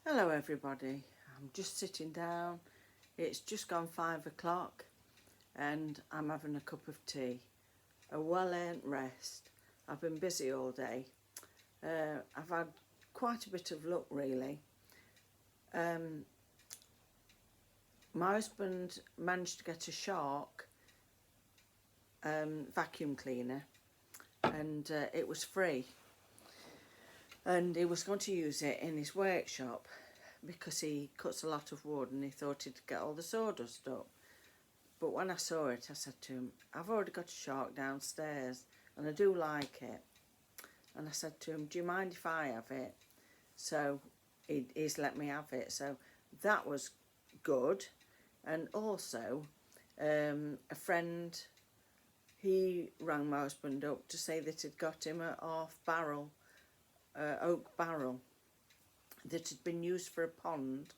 Hello everybody, I'm just sitting down. It's just gone 5 o'clock and I'm having a cup of tea. A well-earned rest. I've been busy all day. I've had quite a bit of luck really. My husband managed to get a Shark vacuum cleaner and it was free. And he was going to use it in his workshop because he cuts a lot of wood and he thought he'd get all the sawdust up. But when I saw it, I said to him, I've already got a Shark downstairs and I do like it. And I said to him, do you mind if I have it? So he's let me have it. So that was good. And also, a friend, he rang my husband up to say that he'd got him a half barrel, oak barrel that had been used for a pond,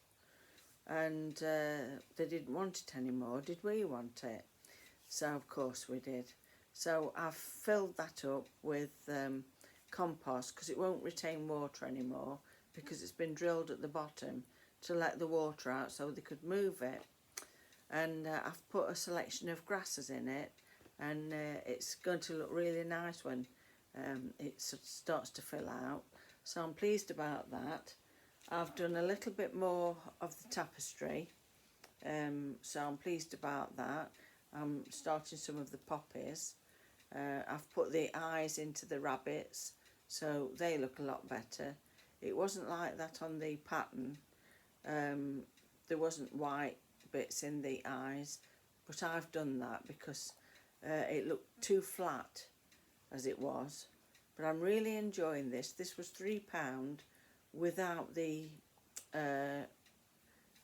and they didn't want it anymore. Did we want it? So of course we did. So I've filled that up with compost because it won't retain water anymore because it's been drilled at the bottom to let the water out so they could move it. And I've put a selection of grasses in it, and it's going to look really nice when it starts to fill out. So I'm pleased about that. I've done a little bit more of the tapestry, so I'm pleased about that. I'm starting some of the poppies. I've put the eyes into the rabbits, so they look a lot better. It wasn't like that on the pattern. There wasn't white bits in the eyes, but I've done that because it looked too flat as it was. But I'm really enjoying this. This was £3 without the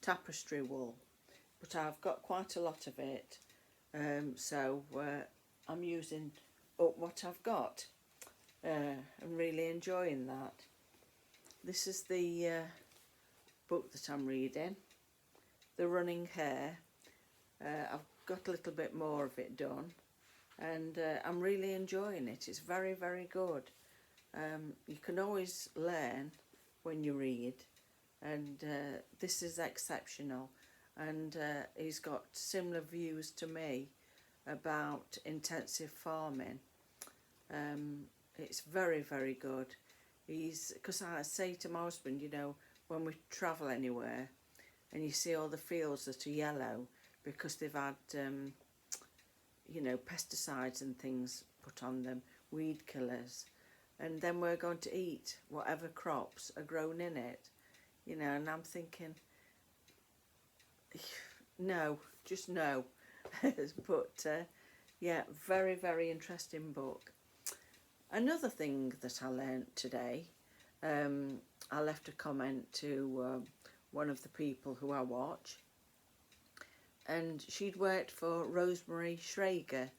tapestry wool, but I've got quite a lot of it, so I'm using up what I've got. I'm really enjoying that. This is the book that I'm reading, The Running Hare. I've got a little bit more of it done, and I'm really enjoying it. It's very, very good. You can always learn when you read, and this is exceptional. And he's got similar views to me about intensive farming. It's very, very good. Because I say to my husband, you know, when we travel anywhere and you see all the fields that are yellow because they've had you know, pesticides and things put on them, weed killers, and then we're going to eat whatever crops are grown in it, you know, and I'm thinking, no, just no. But yeah, very, very interesting book. Another thing that I learnt today, I left a comment to one of the people who I watch, and she'd worked for Rosemary Schrager,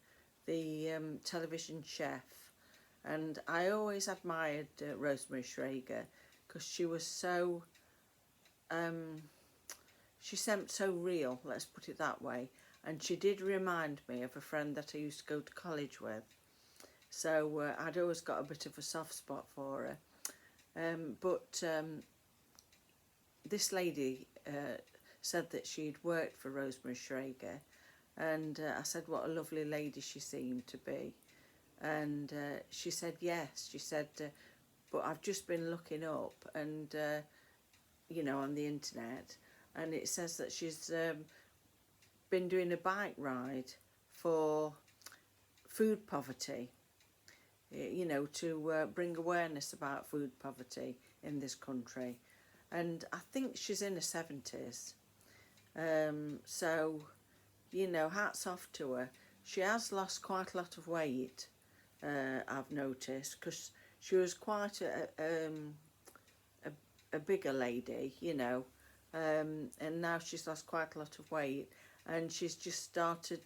the television chef. And I always admired Rosemary Schrager because she was so, she seemed so real, let's put it that way. And she did remind me of a friend that I used to go to college with. So I'd always got a bit of a soft spot for her. But this lady said that she'd worked for Rosemary Schrager, and I said what a lovely lady she seemed to be. And she said yes. She said, but I've just been looking up and, you know, on the internet, and it says that she's been doing a bike ride for food poverty, you know, to bring awareness about food poverty in this country. And I think she's in her 70s. So, you know, hats off to her. She has lost quite a lot of weight, I've noticed, because she was quite a bigger lady, you know, and now she's lost quite a lot of weight, and she's just started,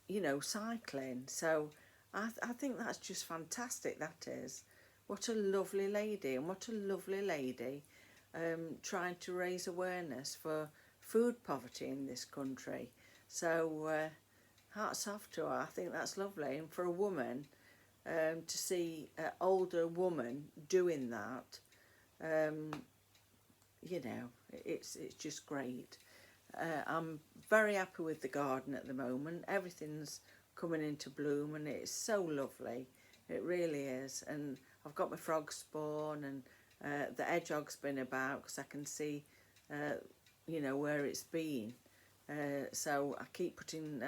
you know, cycling. So I think that's just fantastic, that is. What a lovely lady, and what a lovely lady trying to raise awareness for food poverty in this country. So hats off to her. I think that's lovely. And for a woman, to see an older woman doing that, you know, it's just great. I'm very happy with the garden at the moment. Everything's coming into bloom and it's so lovely. It really is. And I've got my frog spawn, and the hedgehog's been about because I can see, you know, where it's been. So I keep putting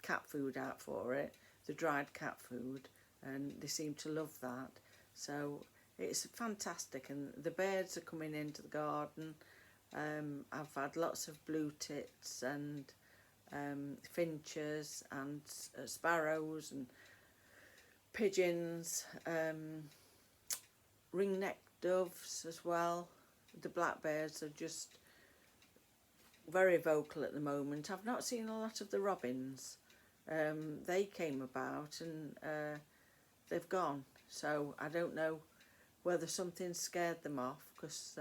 cat food out for it, the dried cat food, and they seem to love that. So it's fantastic, and the birds are coming into the garden. I've had lots of blue tits and finches and sparrows and pigeons, ring-necked doves as well. The blackbirds are just very vocal at the moment. I've not seen a lot of the robins. They came about and they've gone, so I don't know whether something scared them off, because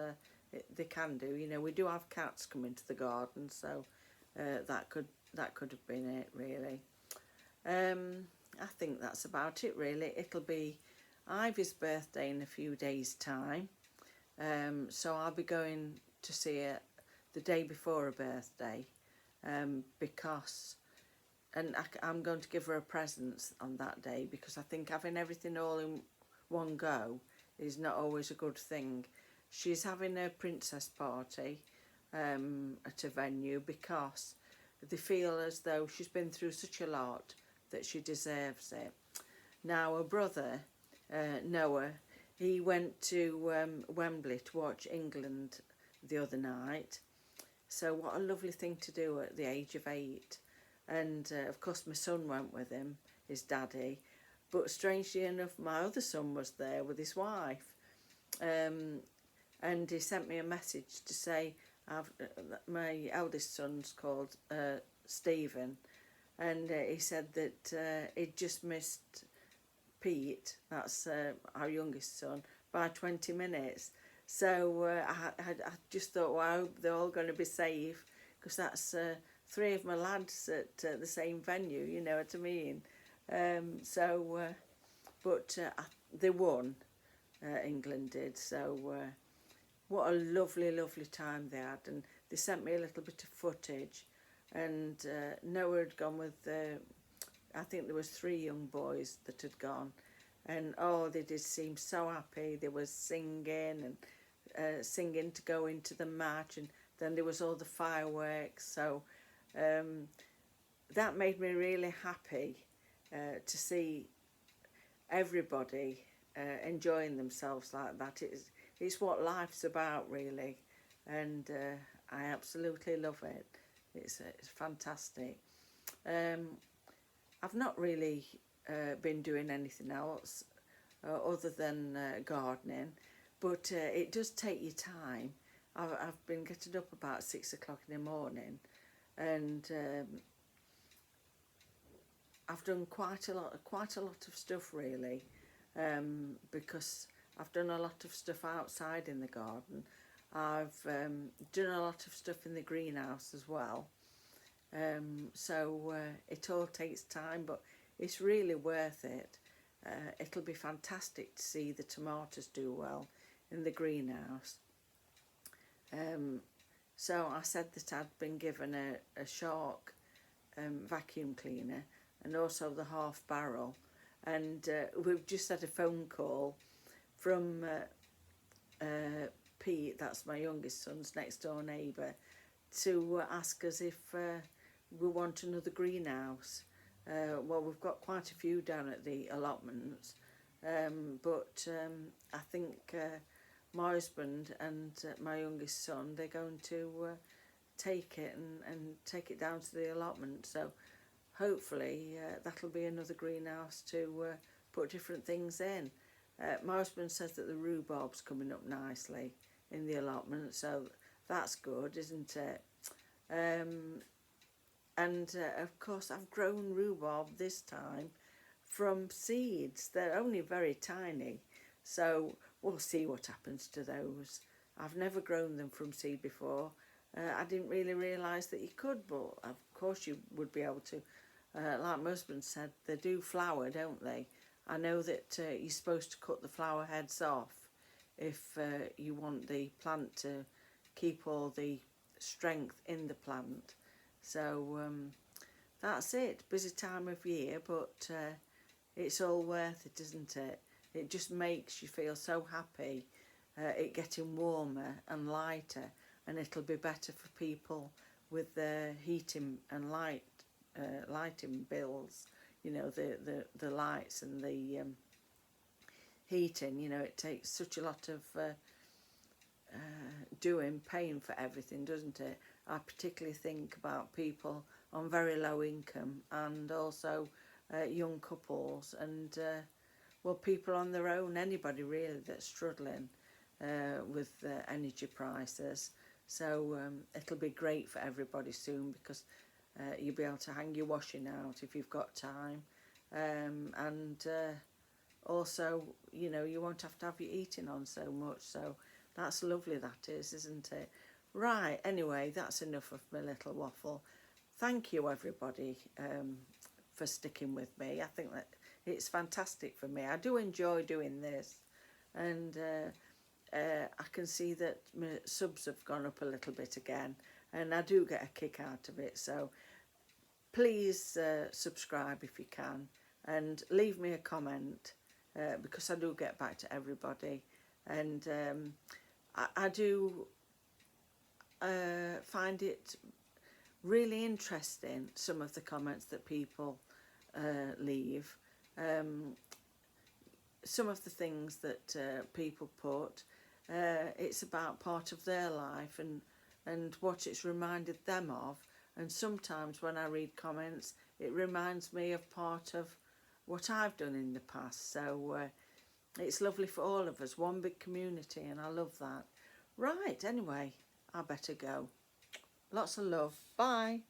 they can do. You know, we do have cats come into the garden, so that could have been it, really. I think that's about it, really. It'll be Ivy's birthday in a few days' time, so I'll be going to see her the day before her birthday, because, and I'm going to give her a present on that day, because I think having everything all in one go is not always a good thing. She's having a princess party at a venue because they feel as though she's been through such a lot that she deserves it. Now, her brother, Noah, he went to Wembley to watch England the other night. So what a lovely thing to do at the age of 8. And of course my son went with him, his daddy. But strangely enough, my other son was there with his wife. And he sent me a message to say, my eldest son's called Stephen, and he said that he'd just missed Pete, that's our youngest son, by 20 minutes. So I just thought, well, I hope they're all going to be safe, because that's 3 of my lads at the same venue, you know what I mean. But they won, England did, so what a lovely, lovely time they had. And they sent me a little bit of footage, and Noah had gone with, I think there was 3 young boys that had gone, and oh, they did seem so happy. They were singing and singing to go into the match, and then there was all the fireworks, so that made me really happy to see everybody enjoying themselves like that. It's what life's about, really, and I absolutely love it. It's fantastic. I've not really been doing anything else other than gardening, but it does take you time. I've been getting up about 6 o'clock in the morning, and I've done quite a lot of stuff, really, because I've done a lot of stuff outside in the garden. I've done a lot of stuff in the greenhouse as well. So it all takes time, but it's really worth it. It'll be fantastic to see the tomatoes do well in the greenhouse. So I said that I'd been given a Shark vacuum cleaner, and also the half barrel, and we've just had a phone call from Pete, that's my youngest son's next door neighbour, to ask us if we want another greenhouse. Well, we've got quite a few down at the allotments, but I think my husband and my youngest son, they're going to take it and take it down to the allotment. So hopefully that'll be another greenhouse to put different things in. My husband says that the rhubarb's coming up nicely in the allotment, so that's good, isn't it? And of course I've grown rhubarb this time from seeds. They're only very tiny, so we'll see what happens to those. I've never grown them from seed before. I didn't really realise that you could, but of course you would be able to. Like my husband said, they do flower, don't they? I know that you're supposed to cut the flower heads off if you want the plant to keep all the strength in the plant. So that's it. Busy time of year, but it's all worth it, isn't it? It just makes you feel so happy, it getting warmer and lighter, and it'll be better for people with their heating and lighting bills. You know, the lights and the heating. You know, it takes such a lot of paying for everything, doesn't it? I particularly think about people on very low income, and also young couples, and well, people on their own, anybody really that's struggling with energy prices. So it'll be great for everybody soon, because you'll be able to hang your washing out if you've got time, and also, you know, you won't have to have your eating on so much. So that's lovely, that is, isn't it? Right, anyway, that's enough of my little waffle. Thank you, everybody, for sticking with me. I think that it's fantastic for me. I do enjoy doing this, and I can see that my subs have gone up a little bit again, and I do get a kick out of it. So please subscribe if you can, and leave me a comment, because I do get back to everybody, and I do find it really interesting, some of the comments that people leave, some of the things that people put. It's about part of their life, and what it's reminded them of, and sometimes when I read comments it reminds me of part of what I've done in the past. So it's lovely for all of us, one big community, and I love that. Right, anyway, I better go. Lots of love. Bye.